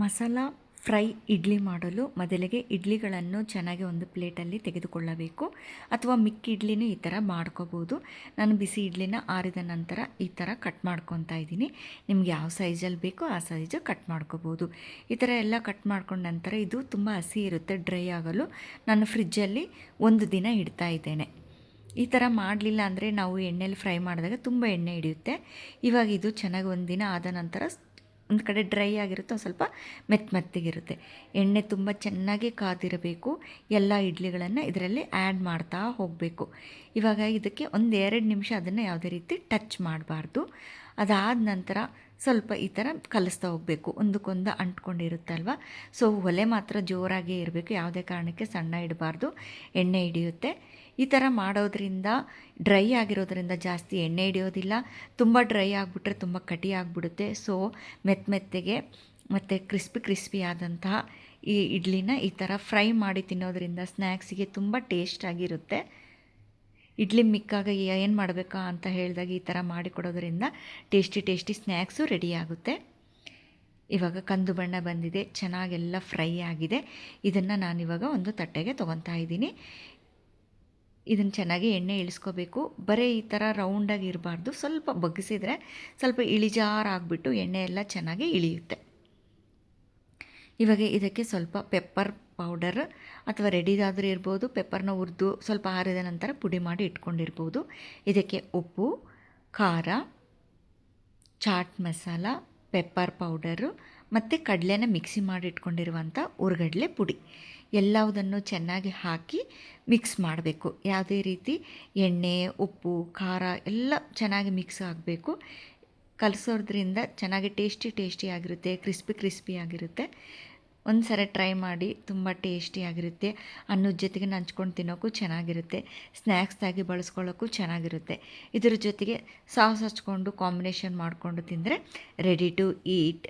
Masala fry idli ಮಾಡಲು ಮೊದಲಿಗೆ ಇಡ್ಲಿಗಳನ್ನು ಚೆನ್ನಾಗಿ ಒಂದು ಪ್ಲೇಟಲ್ಲಿ ತೆಗೆದುಕೊಳ್ಳಬೇಕು, ಅಥವಾ ಮಿಕ್ಕಿ ಇಡ್ಲಿನೂ ಈ ಥರ ಮಾಡ್ಕೋಬೋದು. ನಾನು ಬಿಸಿ ಇಡ್ಲಿನ ಆರಿದ ನಂತರ ಈ ಥರ ಕಟ್ ಮಾಡ್ಕೊತಾ ಇದ್ದೀನಿ. ನಿಮ್ಗೆ ಯಾವ ಸೈಜಲ್ಲಿ ಬೇಕೋ ಆ ಸೈಜು ಕಟ್ ಮಾಡ್ಕೋಬೋದು. ಈ ಥರ ಎಲ್ಲ ಕಟ್ ಮಾಡ್ಕೊಂಡ ನಂತರ ಇದು ತುಂಬ ಹಸಿ ಇರುತ್ತೆ, ಡ್ರೈ ಆಗಲು ನಾನು ಫ್ರಿಜ್ಜಲ್ಲಿ 1 ದಿನ ಇಡ್ತಾ ಇದ್ದೇನೆ. ಈ ಥರ ಮಾಡಲಿಲ್ಲ ಅಂದರೆ ನಾವು ಎಣ್ಣೆಲಿ ಫ್ರೈ ಮಾಡಿದಾಗ ತುಂಬ ಎಣ್ಣೆ ಹಿಡಿಯುತ್ತೆ. ಇವಾಗ ಇದು ಚೆನ್ನಾಗಿ 1 ದಿನ ಆದ ನಂತರ ಒಂದು ಕಡೆ ಡ್ರೈ ಆಗಿರುತ್ತೆ, ಸ್ವಲ್ಪ ಮೆತ್ತಗಿರುತ್ತೆ. ಎಣ್ಣೆ ತುಂಬ ಚೆನ್ನಾಗಿ ಕಾದಿರಬೇಕು. ಎಲ್ಲ ಇಡ್ಲಿಗಳನ್ನು ಇದರಲ್ಲಿ ಆ್ಯಡ್ ಮಾಡ್ತಾ ಹೋಗಬೇಕು. ಇವಾಗ ಇದಕ್ಕೆ 1-2 ನಿಮಿಷ ಅದನ್ನು ಯಾವುದೇ ರೀತಿ ಟಚ್ ಮಾಡಬಾರ್ದು. ಅದಾದ ನಂತರ ಸ್ವಲ್ಪ ಈ ಥರ ಕಲಿಸ್ತಾ ಹೋಗಬೇಕು, ಒಂದಕ್ಕೊಂದು ಅಂಟ್ಕೊಂಡಿರುತ್ತಲ್ವ. ಸೊ ಒಲೆ ಮಾತ್ರ ಜೋರಾಗಿ ಇರಬೇಕು, ಯಾವುದೇ ಕಾರಣಕ್ಕೆ ಸಣ್ಣ ಇಡಬಾರ್ದು, ಎಣ್ಣೆ ಹಿಡಿಯುತ್ತೆ. ಈ ಥರ ಮಾಡೋದ್ರಿಂದ ಡ್ರೈ ಆಗಿರೋದ್ರಿಂದ ಜಾಸ್ತಿ ಎಣ್ಣೆ ಹಿಡಿಯೋದಿಲ್ಲ. ತುಂಬ ಡ್ರೈ ಆಗಿಬಿಟ್ರೆ ತುಂಬ ಕಟಿ ಆಗಿಬಿಡುತ್ತೆ. ಸೊ ಮೆತ್ತಗೆ ಮತ್ತು ಕ್ರಿಸ್ಪಿ ಆದಂತಹ ಈ ಇಡ್ಲಿನ ಈ ಥರ ಫ್ರೈ ಮಾಡಿ ತಿನ್ನೋದ್ರಿಂದ ಸ್ನ್ಯಾಕ್ಸಿಗೆ ತುಂಬ ಟೇಸ್ಟಾಗಿರುತ್ತೆ. ಇಡ್ಲಿ ಮಿಕ್ಕಾಗ ಏನು ಮಾಡಬೇಕಾ ಅಂತ ಹೇಳಿದಾಗ ಈ ಥರ ಮಾಡಿಕೊಡೋದ್ರಿಂದ ಟೇಸ್ಟಿ ಸ್ನ್ಯಾಕ್ಸು ರೆಡಿ ಆಗುತ್ತೆ. ಇವಾಗ ಕಂದು ಬಣ್ಣ ಬಂದಿದೆ, ಚೆನ್ನಾಗೆಲ್ಲ ಫ್ರೈ ಆಗಿದೆ. ಇದನ್ನು ನಾನಿವಾಗ ಒಂದು ತಟ್ಟೆಗೆ ತೊಗೊತಾ ಇದ್ದೀನಿ. ಇದನ್ನು ಚೆನ್ನಾಗಿ ಎಣ್ಣೆ ಇಳಿಸ್ಕೋಬೇಕು. ಬರೀ ಈ ಥರ ರೌಂಡಾಗಿ ಇರಬಾರ್ದು, ಸ್ವಲ್ಪ ಬಗ್ಗಿಸಿದ್ರೆ ಸ್ವಲ್ಪ ಇಳಿಜಾರಾಗಿಬಿಟ್ಟು ಎಣ್ಣೆ ಎಲ್ಲ ಚೆನ್ನಾಗಿ ಇಳಿಯುತ್ತೆ. ಇವಾಗ ಇದಕ್ಕೆ ಸ್ವಲ್ಪ ಪೆಪ್ಪರ್ ಪೌಡರ್ ಅಥವಾ ರೆಡಿದಾದರೂ ಇರ್ಬೋದು, ಪೆಪ್ಪರ್ನ ಹುರಿದು ಸ್ವಲ್ಪ ಆರಿದ ನಂತರ ಪುಡಿ ಮಾಡಿ ಇಟ್ಕೊಂಡಿರ್ಬೋದು. ಇದಕ್ಕೆ ಉಪ್ಪು, ಖಾರ, ಚಾಟ್ ಮಸಾಲ, ಪೆಪ್ಪರ್ ಪೌಡರು ಮತ್ತು ಕಡಲೆನ ಮಿಕ್ಸಿ ಮಾಡಿ ಇಟ್ಕೊಂಡಿರುವಂಥ ಹುರ್ಗಡ್ಲೆ ಪುಡಿ ಎಲ್ಲವುದನ್ನು ಚೆನ್ನಾಗಿ ಹಾಕಿ ಮಿಕ್ಸ್ ಮಾಡಬೇಕು. ಯಾವುದೇ ರೀತಿ ಎಣ್ಣೆ, ಉಪ್ಪು, ಖಾರ ಎಲ್ಲ ಚೆನ್ನಾಗಿ ಮಿಕ್ಸ್ ಆಗಬೇಕು. ಕಲಿಸೋದ್ರಿಂದ ಚೆನ್ನಾಗಿ ಟೇಸ್ಟಿ ಆಗಿರುತ್ತೆ, ಕ್ರಿಸ್ಪಿ ಆಗಿರುತ್ತೆ. ಒಂದು ಸರಿ ಟ್ರೈ ಮಾಡಿ, ತುಂಬ ಟೇಸ್ಟಿಯಾಗಿರುತ್ತೆ. ಅನ್ನದ ಜೊತೆಗೆ ನಂಚ್ಕೊಂಡು ತಿನ್ನೋಕ್ಕೂ ಚೆನ್ನಾಗಿರುತ್ತೆ, ಸ್ನ್ಯಾಕ್ಸ್ದಾಗಿ ಬಳಸ್ಕೊಳ್ಳೋಕ್ಕೂ ಚೆನ್ನಾಗಿರುತ್ತೆ. ಇದರ ಜೊತೆಗೆ ಸಾಸ್ ಹಚ್ಕೊಂಡು ಕಾಂಬಿನೇಷನ್ ಮಾಡಿಕೊಂಡು ತಿಂದರೆ ರೆಡಿ ಟು ಈಟ್.